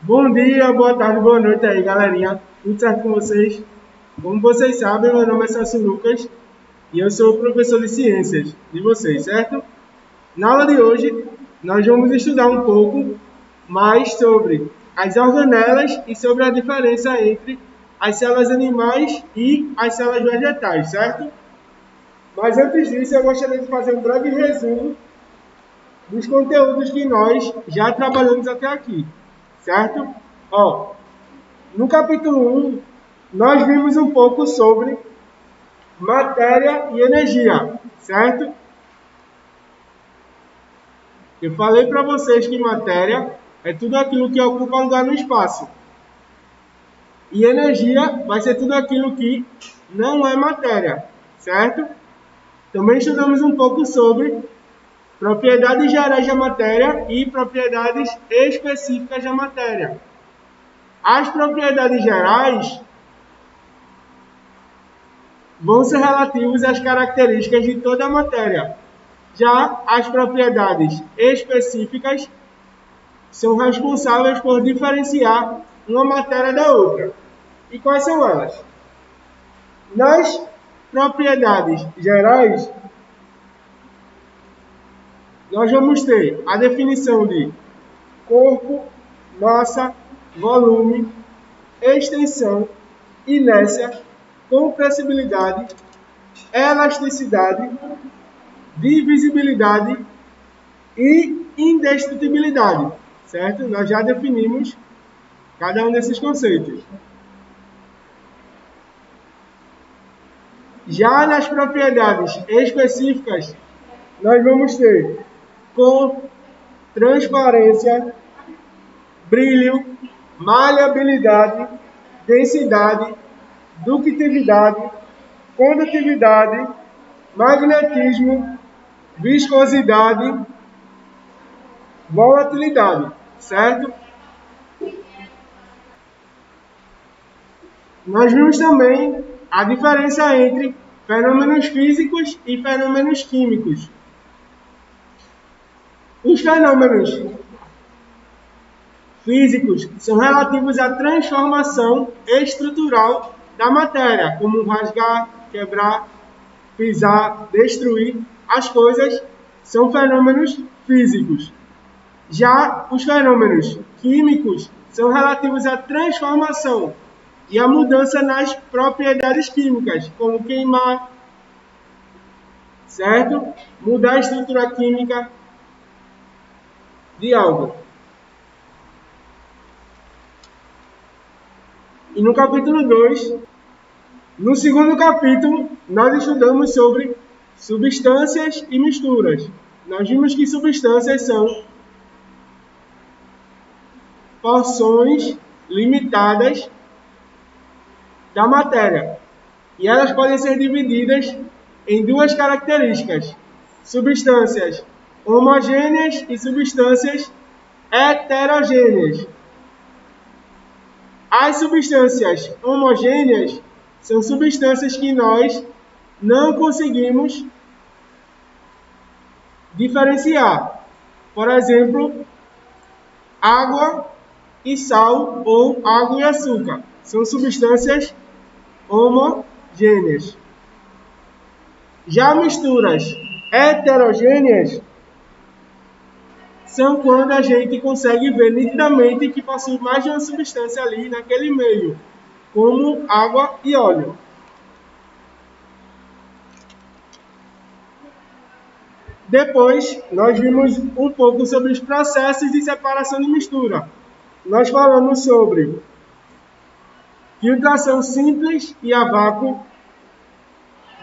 Bom dia, boa tarde, boa noite aí, galerinha. Tudo certo com vocês? Como vocês sabem, meu nome é Celso Lucas e eu sou o professor de ciências de vocês, certo? Na aula de hoje, nós vamos estudar um pouco mais sobre as organelas e sobre a diferença entre as células animais e as células vegetais, certo? Mas antes disso, eu gostaria de fazer um breve resumo dos conteúdos que nós já trabalhamos até aqui, certo? Ó, no capítulo 1, nós vimos um pouco sobre matéria e energia, certo? Eu falei para vocês que matéria é tudo aquilo que ocupa lugar no espaço. E energia vai ser tudo aquilo que não é matéria, certo? Também estudamos um pouco sobre propriedades gerais da matéria e propriedades específicas da matéria. As propriedades gerais vão ser relativos às características de toda a matéria. Já as propriedades específicas são responsáveis por diferenciar uma matéria da outra. E quais são elas? Nas propriedades gerais, nós vamos ter a definição de corpo, massa, volume, extensão, inércia, compressibilidade, elasticidade, divisibilidade e indestrutibilidade, certo? Nós já definimos cada um desses conceitos. Já nas propriedades específicas, nós vamos ter cor, transparência, brilho, maleabilidade, densidade, ductilidade, condutividade, magnetismo, viscosidade, volatilidade, certo? Nós vimos também a diferença entre fenômenos físicos e fenômenos químicos. Os fenômenos físicos são relativos à transformação estrutural da matéria, como rasgar, quebrar, pisar, destruir. As coisas são fenômenos físicos. Já os fenômenos químicos são relativos à transformação e à mudança nas propriedades químicas, como queimar, certo? Mudar a estrutura química de algo. E no capítulo 2, no segundo capítulo, nós estudamos sobre substâncias e misturas. Nós vimos que substâncias são porções limitadas da matéria. E elas podem ser divididas em duas características: substâncias homogêneas e substâncias heterogêneas. As substâncias homogêneas são substâncias que nós não conseguimos diferenciar. Por exemplo, água e sal ou água e açúcar. São substâncias homogêneas. Já misturas heterogêneas são quando a gente consegue ver nitidamente que possui mais de uma substância ali naquele meio, como água e óleo. Depois, nós vimos um pouco sobre os processos de separação de mistura. Nós falamos sobre filtração simples e a vácuo,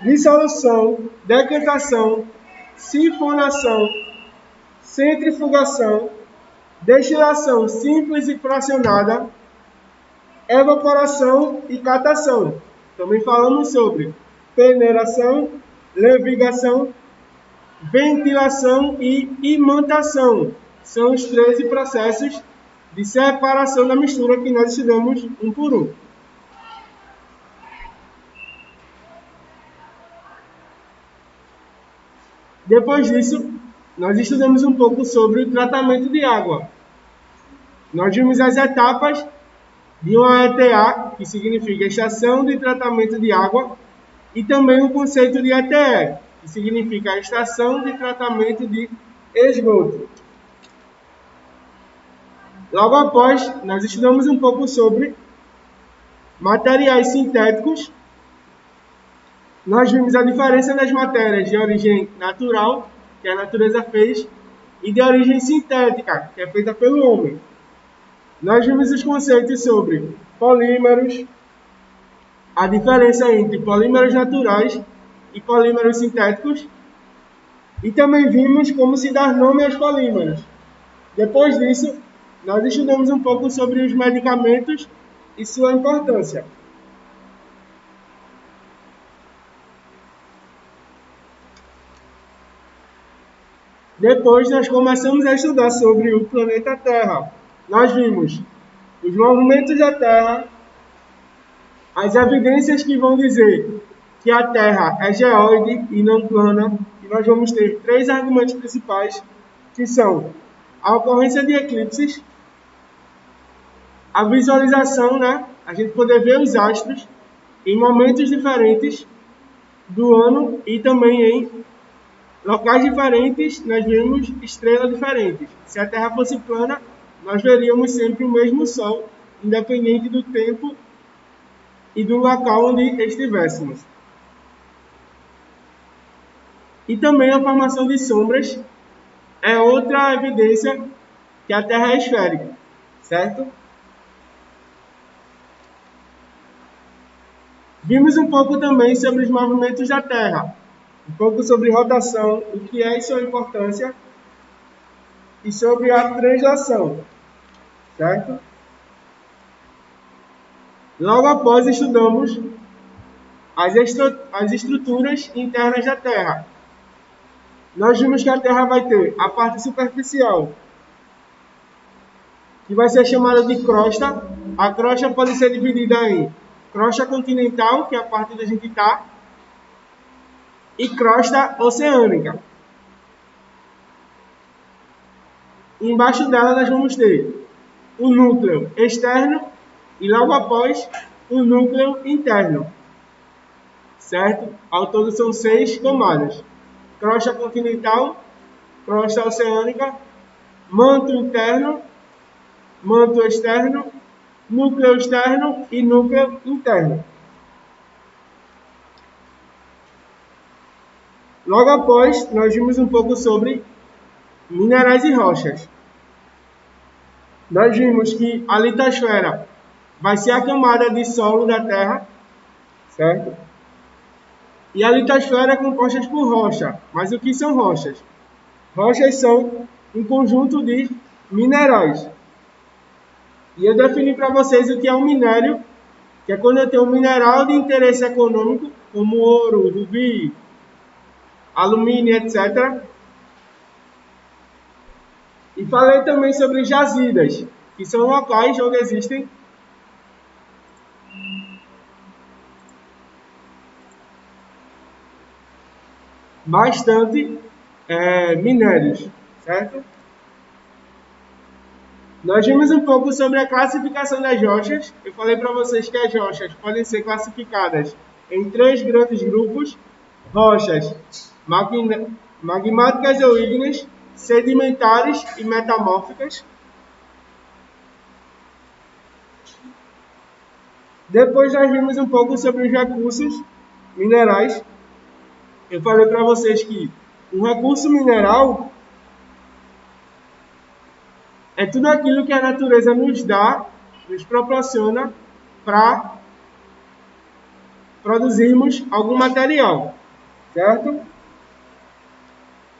dissolução, decantação, sifonação, centrifugação, destilação simples e fracionada, evaporação e catação. Também falamos sobre peneiração, levigação, ventilação e imantação. São os 13 processos de separação da mistura que nós estudamos um por um. Depois disso, nós estudamos um pouco sobre o tratamento de água. Nós vimos as etapas de uma ETA, que significa Estação de Tratamento de Água, e também o conceito de ETE, que significa Estação de Tratamento de Esgoto. Logo após, nós estudamos um pouco sobre materiais sintéticos. Nós vimos a diferença das matérias de origem natural, que a natureza fez, e de origem sintética, que é feita pelo homem. Nós vimos os conceitos sobre polímeros, a diferença entre polímeros naturais e polímeros sintéticos, e também vimos como se dar nome aos polímeros. Depois disso, nós estudamos um pouco sobre os medicamentos e sua importância. Depois, nós começamos a estudar sobre o planeta Terra. Nós vimos os movimentos da Terra, as evidências que vão dizer que a Terra é geóide e não plana, e nós vamos ter 3 argumentos principais, que são a ocorrência de eclipses, a visualização, a gente poder ver os astros em momentos diferentes do ano e também em locais diferentes, nós vemos estrelas diferentes. Se a Terra fosse plana, nós veríamos sempre o mesmo Sol, independente do tempo e do local onde estivéssemos. E também a formação de sombras é outra evidência que a Terra é esférica, certo? Vimos um pouco também sobre os movimentos da Terra, um pouco sobre rotação, o que é e sua importância, e sobre a translação, certo? Logo após, estudamos as estruturas internas da Terra. Nós vimos que a Terra vai ter a parte superficial, que vai ser chamada de crosta. A crosta pode ser dividida em crosta continental, que é a parte onde a gente está, e crosta oceânica. E embaixo dela nós vamos ter o núcleo externo e logo após o núcleo interno, certo? Ao todo são 6 camadas: crosta continental, crosta oceânica, manto interno, manto externo, núcleo externo e núcleo interno. Logo após, nós vimos um pouco sobre minerais e rochas. Nós vimos que a litosfera vai ser a camada de solo da Terra, certo? E a litosfera é composta por rocha. Mas o que são rochas? Rochas são um conjunto de minerais. E eu defini para vocês o que é um minério, que é quando eu tenho um mineral de interesse econômico, como ouro, rubi, alumínio, etc. E falei também sobre jazidas, que são locais onde existem bastante minérios, certo? Nós vimos um pouco sobre a classificação das rochas. Eu falei para vocês que as rochas podem ser classificadas em 3 grandes grupos: rochas magmáticas ou ígneas, sedimentares e metamórficas. Depois nós vimos um pouco sobre os recursos minerais. Eu falei para vocês que um recurso mineral é tudo aquilo que a natureza nos dá, nos proporciona para produzirmos algum material, certo?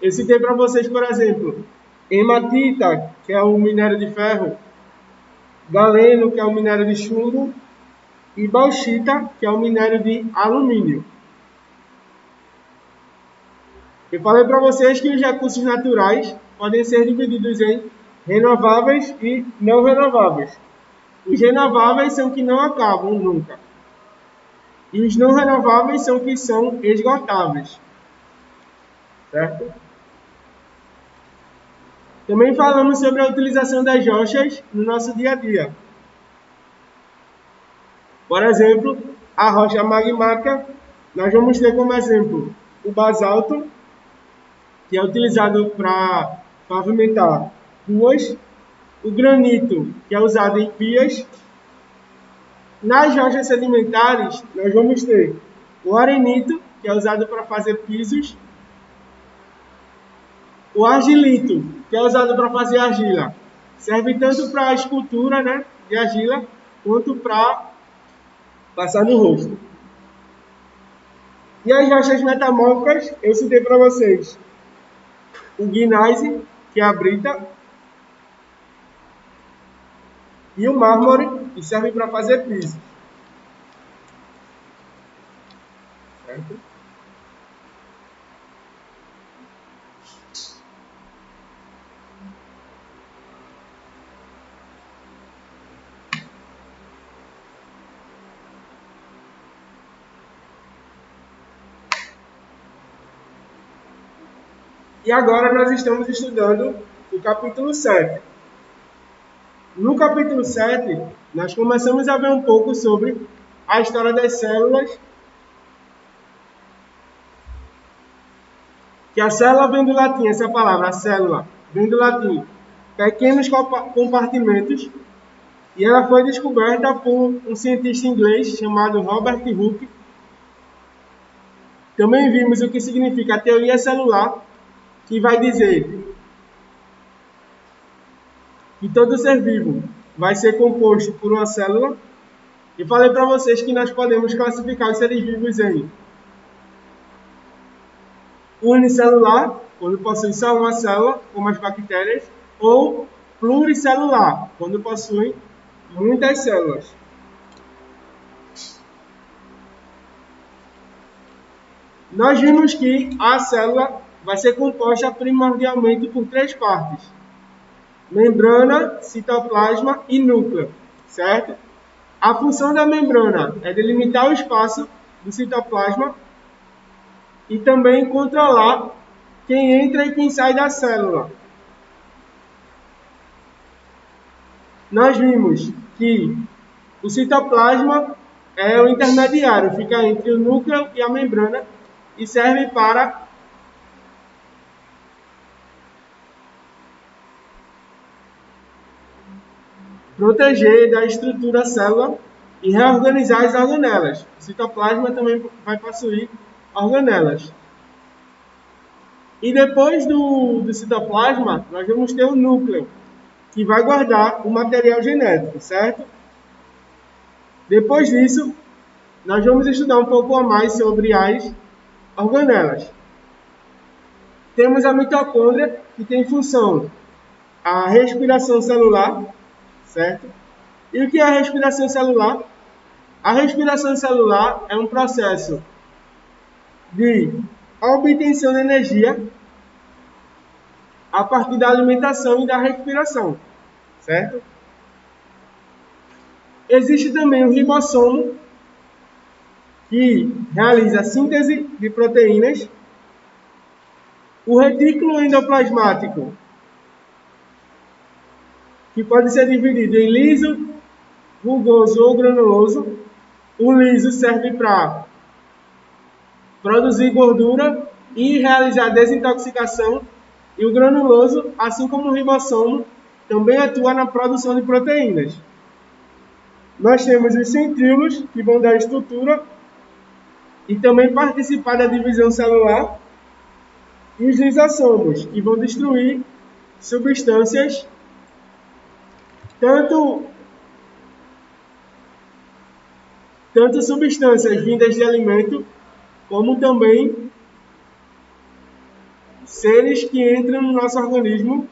Eu citei para vocês, por exemplo, hematita, que é o minério de ferro, galeno, que é o minério de chumbo, e bauxita, que é o minério de alumínio. Eu falei para vocês que os recursos naturais podem ser divididos em renováveis e não renováveis. Os renováveis são que não acabam nunca. E os não renováveis são que são esgotáveis. Certo? Também falamos sobre a utilização das rochas no nosso dia a dia. Por exemplo, a rocha magmática, nós vamos ter como exemplo o basalto, que é utilizado para pavimentar ruas, o granito, que é usado em pias. Nas rochas sedimentares, nós vamos ter o arenito, que é usado para fazer pisos, o argilito, que é usado para fazer argila. Serve tanto para a escultura, né, de argila, quanto para passar no rosto. E as rochas metamórficas, eu citei para vocês o gneiss, que é a brita, e o mármore, que serve para fazer piso. Certo? E agora nós estamos estudando o capítulo 7. No capítulo 7, nós começamos a ver um pouco sobre a história das células, que a célula vem do latim, essa palavra, a célula, vem do latim, pequenos compartimentos, e ela foi descoberta por um cientista inglês chamado Robert Hooke. Também vimos o que significa a teoria celular, que vai dizer que todo ser vivo vai ser composto por uma célula. E falei para vocês que nós podemos classificar os seres vivos em unicelular, quando possui só uma célula, como as bactérias, ou pluricelular, quando possui muitas células. Nós vimos que a célula vai ser composta primordialmente por 3 partes: membrana, citoplasma e núcleo, certo? A função da membrana é delimitar o espaço do citoplasma e também controlar quem entra e quem sai da célula. Nós vimos que o citoplasma é o intermediário, fica entre o núcleo e a membrana e serve para proteger da estrutura da célula e reorganizar as organelas. O citoplasma também vai possuir organelas. E depois do citoplasma, nós vamos ter o núcleo, que vai guardar o material genético, certo? Depois disso, nós vamos estudar um pouco a mais sobre as organelas. Temos a mitocôndria, que tem função a respiração celular, certo? E o que é a respiração celular? A respiração celular é um processo de obtenção de energia a partir da alimentação e da respiração, certo? Existe também o ribossomo, que realiza a síntese de proteínas, o retículo endoplasmático, que pode ser dividido em liso, rugoso ou granuloso. O liso serve para produzir gordura e realizar desintoxicação, e o granuloso, assim como o ribossomo, também atua na produção de proteínas. Nós temos os centríolos, que vão dar estrutura e também participar da divisão celular, e os lisossomos, que vão destruir substâncias, tanto substâncias vindas de alimento, como também seres que entram no nosso organismo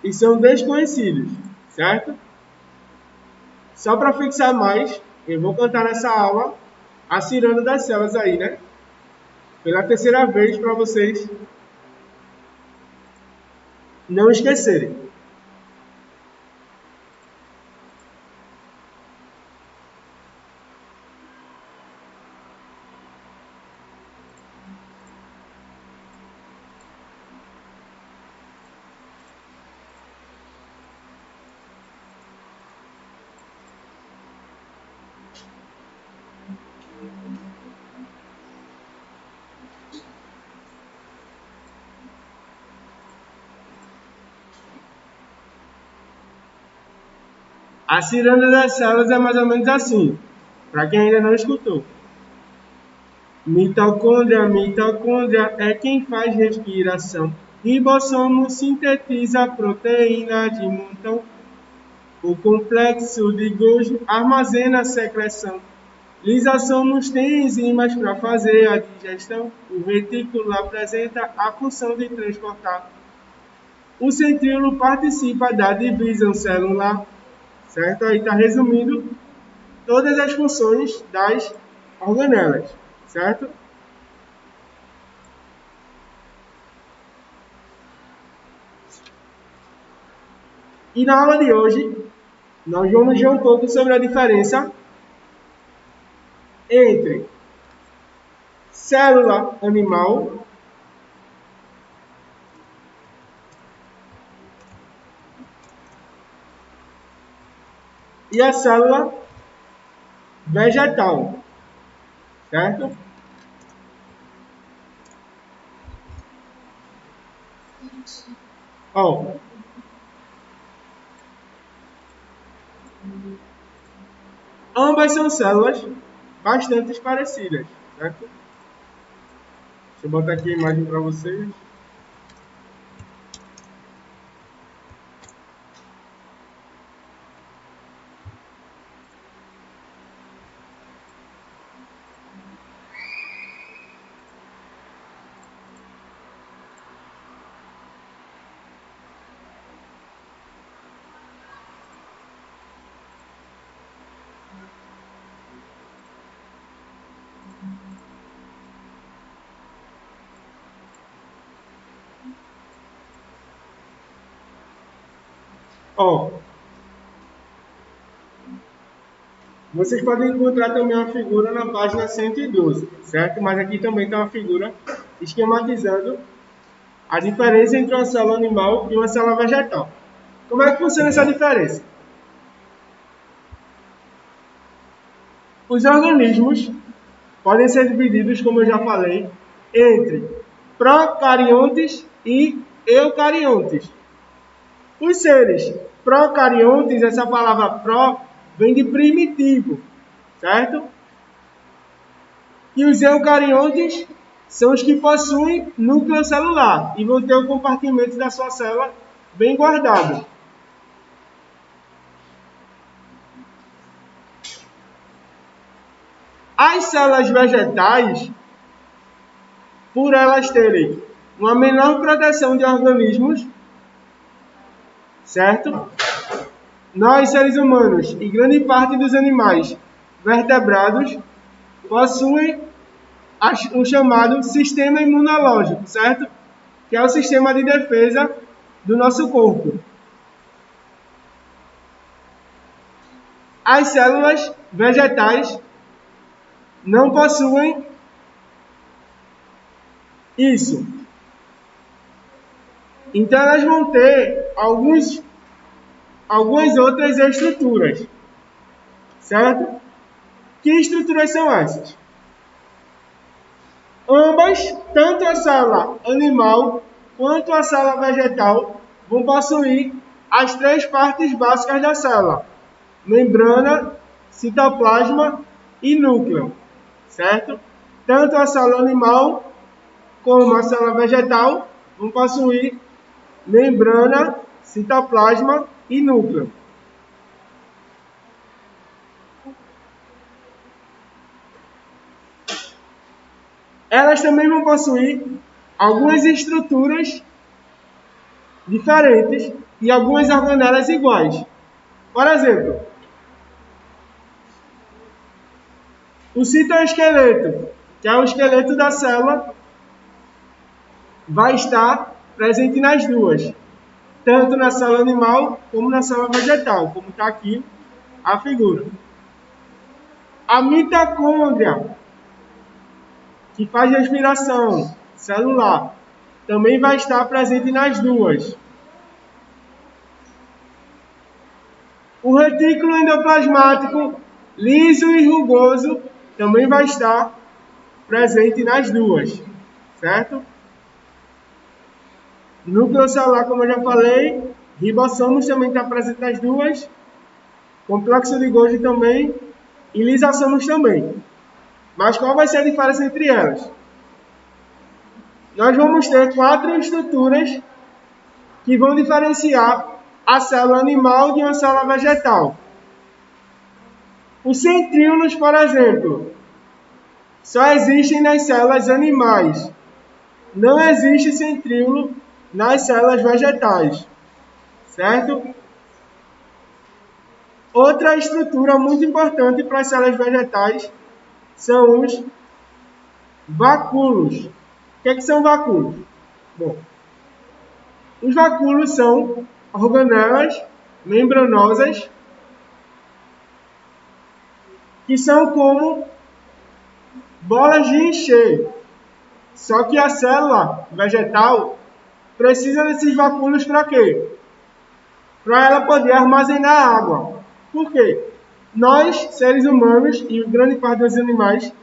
e são desconhecidos, certo? Só para fixar mais, eu vou cantar nessa aula a ciranda das células aí, né? Pela terceira vez, para vocês não esquecerem. A ciranda das células é mais ou menos assim, para quem ainda não escutou. Mitocôndria, mitocôndria é quem faz respiração. Ribossomo sintetiza a proteína de montão. O complexo de Golgi armazena a secreção. Lisossomos têm enzimas para fazer a digestão. O retículo apresenta a função de transportar. O centríolo participa da divisão celular. Certo? Aí está resumindo todas as funções das organelas. Certo? E na aula de hoje, nós vamos ver um pouco sobre a diferença entre célula animal e a célula vegetal, certo? Ó, ambas são células bastante parecidas, certo? Deixa eu botar aqui a imagem para vocês. Ó, vocês podem encontrar também uma figura na página 112, certo? Mas aqui também está uma figura esquematizando a diferença entre uma célula animal e uma célula vegetal. Como é que funciona essa diferença? Os organismos podem ser divididos, como eu já falei, entre procariontes e eucariontes. Os seres procariontes, essa palavra pro vem de primitivo, certo? E os eucariontes são os que possuem núcleo celular e vão ter o compartimento da sua célula bem guardado. As células vegetais, por elas terem uma menor proteção de organismos, certo? Nós, seres humanos, e grande parte dos animais vertebrados, possuem o chamado sistema imunológico, certo? Que é o sistema de defesa do nosso corpo. As células vegetais não possuem isso. Então, elas vão ter algumas outras estruturas, certo? Que estruturas são essas? Ambas, tanto a célula animal quanto a célula vegetal, vão possuir as três partes básicas da célula: membrana, citoplasma e núcleo, certo? Tanto a célula animal como a célula vegetal vão possuir membrana, citoplasma e núcleo. Elas também vão possuir algumas estruturas diferentes e algumas organelas iguais. Por exemplo, o citoesqueleto, que é o esqueleto da célula, vai estar presente nas duas, tanto na célula animal como na célula vegetal, como está aqui a figura. A mitocôndria, que faz respiração celular, também vai estar presente nas duas. O retículo endoplasmático, liso e rugoso, também vai estar presente nas duas, certo? Núcleo celular, como eu já falei, ribossomos também está presente nas duas, complexo de Golgi também e lisossomos também. Mas qual vai ser a diferença entre elas? Nós vamos ter 4 estruturas que vão diferenciar a célula animal de uma célula vegetal. Os centríolos, por exemplo, só existem nas células animais. Não existe centríolo nas células vegetais, certo? Outra estrutura muito importante para as células vegetais são os vacúolos. O que são vacúolos? Bom, os vacúolos são organelas membranosas que são como bolas de encher. Só que a célula vegetal precisa desses vacúolos para quê? Para ela poder armazenar água. Por quê? Nós, seres humanos, e grande parte dos animais,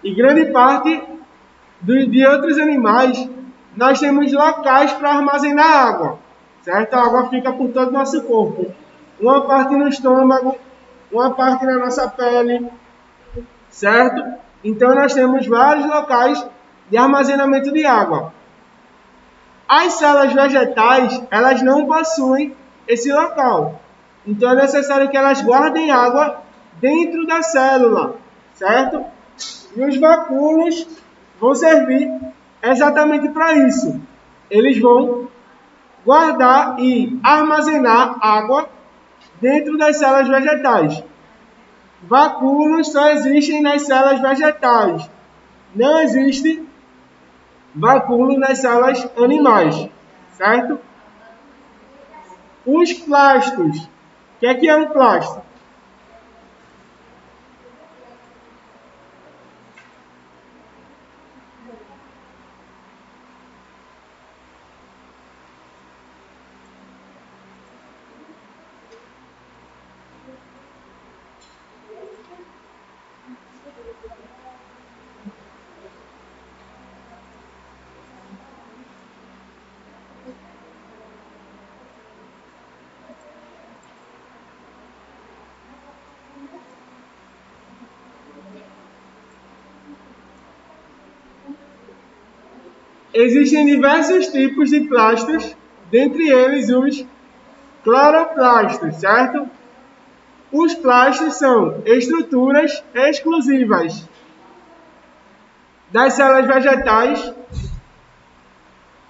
e grande parte de outros animais, nós temos locais para armazenar água. Certo? A água fica por todo o nosso corpo. Uma parte no estômago, uma parte na nossa pele. Certo? Então nós temos vários locais de armazenamento de água. As células vegetais, elas não possuem esse local. Então é necessário que elas guardem água dentro da célula, certo? E os vacúolos vão servir exatamente para isso. Eles vão guardar e armazenar água dentro das células vegetais. Vacúolos só existem nas células vegetais. Não existe vacúolo nas células animais, certo? Os plastos. O que é um plasto? Existem diversos tipos de plastos, dentre eles os cloroplastos, certo? Os plastos são estruturas exclusivas das células vegetais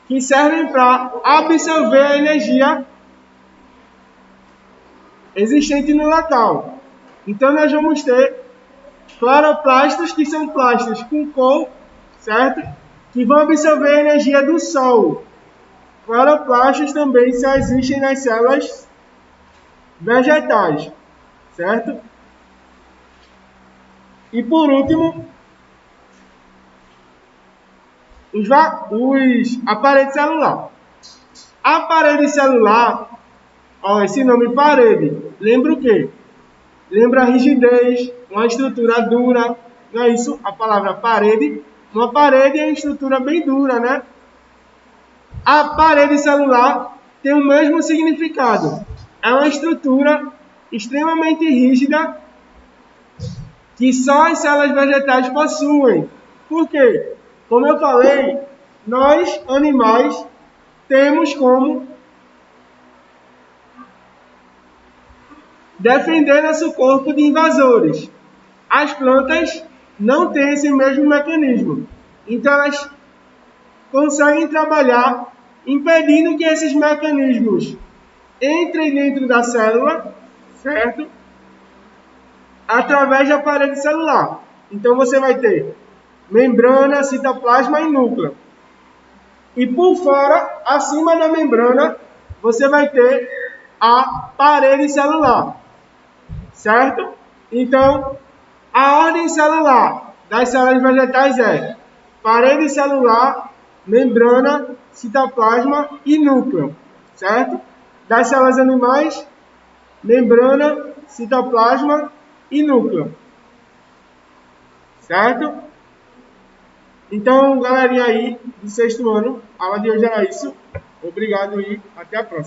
que servem para absorver a energia existente no local. Então nós vamos ter cloroplastos, que são plastos com cor, certo? Que vão absorver a energia do Sol. Cloroplastos também só existem nas células vegetais, certo? E por último, a parede celular. A parede celular, esse nome parede, lembra o quê? Lembra a rigidez, uma estrutura dura, não é isso? A palavra parede. Uma parede é uma estrutura bem dura, né? A parede celular tem o mesmo significado. É uma estrutura extremamente rígida que só as células vegetais possuem. Por quê? Como eu falei, nós, animais, temos como defender nosso corpo de invasores. As plantas não têm esse mesmo mecanismo. Então elas conseguem trabalhar impedindo que esses mecanismos entrem dentro da célula, certo? Através da parede celular. Então você vai ter membrana, citoplasma e núcleo. E por fora, acima da membrana, você vai ter a parede celular, certo? Então, a ordem celular das células vegetais é parede celular, membrana, citoplasma e núcleo, certo? Das células animais, membrana, citoplasma e núcleo, certo? Então, galerinha aí do 6º ano, a aula de hoje era isso. Obrigado e até a próxima.